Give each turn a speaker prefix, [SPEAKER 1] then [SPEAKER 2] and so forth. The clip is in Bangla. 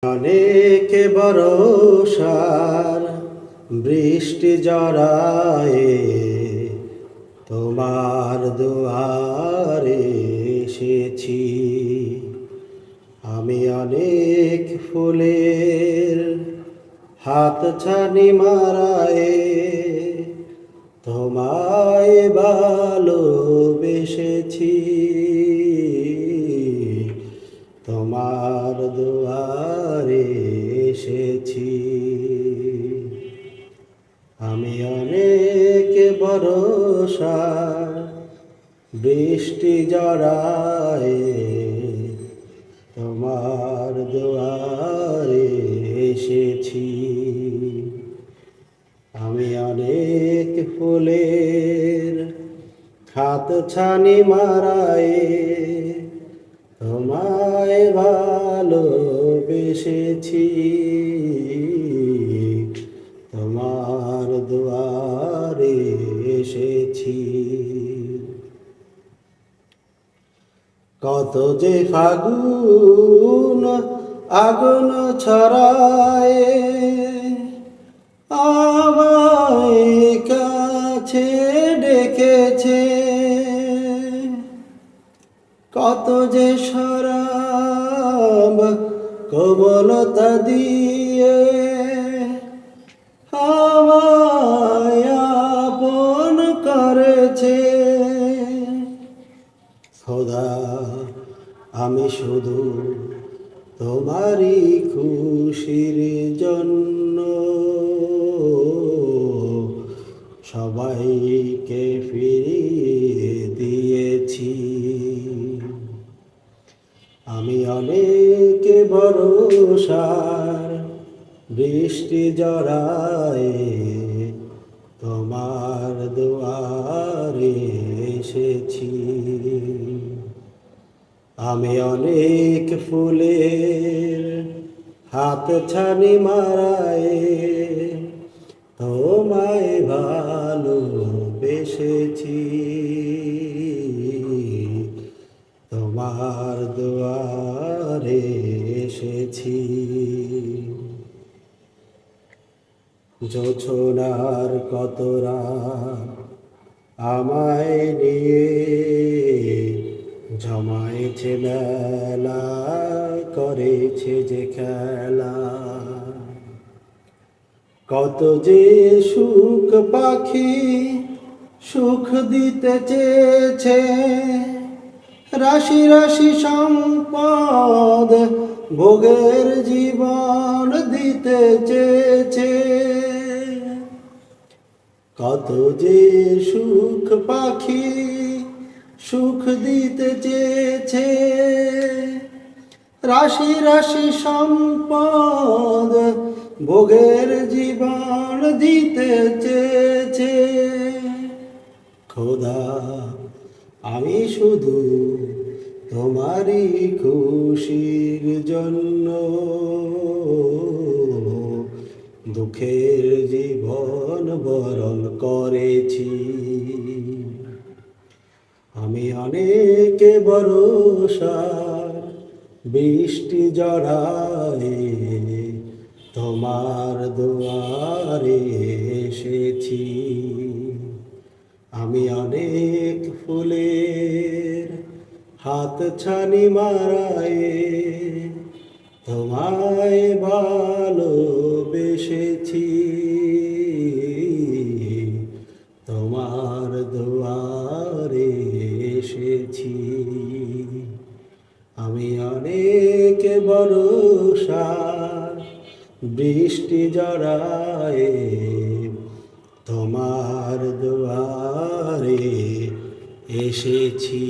[SPEAKER 1] অনেক বরষার বৃষ্টি জড়ায় তোমার দুয়ারে এসেছি। আমি অনেক ফুলের হাতছানি মারায় তোমায় ভালোবেসেছি। তোমার দুয়ারে এসেছি। আমি অনেক ভরসা বৃষ্টি জড়ায় তোমার দুয়ারে এসেছি। আমি অনেক ফুলের হাতছানি মারায় তোমায় ভালোবেসেছি। তোমার দুয়ারে এসেছি। কত যে ফাগুন আগুন ছড়ায় আমায় কাছে ডেকেছে। কত যে শরাব কোমলতা দিয়ে আমায় আপন করেছে। খোদা, আমি শুধু তোমারই খুশির জন্য সবাইকে ফিরিয়ে দিয়েছি। আমি অনেক ভরসার বৃষ্টি জড়ায় তোমার দুয়ারে এসেছি। আমি অনেক ফুলের হাতছানি মারায় তোমায় ভালোবেসেছি। তোমার দুয়ারে এসেছি। জোছনার কতরা আমায় নিয়ে জমায়েছে মেলা, করেছে যে খেলা। কত যে সুখ পাখি সুখ দিতে চেয়েছে, রাশি রাশি সম্পদ ভোগের জীবন দিতে চেয়েছে। কত যে সুখ পাখি সুখ দিতে চেয়েছে, রাশি রাশি সম্পদ ভোগের জীবন দিতে চেয়েছে। খোদা, আমি শুধু তোমারই খুশির জন্য দুঃখের জীবন বরণ করেছি। আমি অনেক ভরসার বৃষ্টি জড়ায় তোমার দুয়ারে এসেছি। আমি অনেক ফুলের হাতছানি মারায় তোমায় ভালোবেসেছি। তোমার দুয়ারে এসেছি। আমি অনেক ভরসার বৃষ্টি জড়ায় তোমার দুয়ারে এসেছি।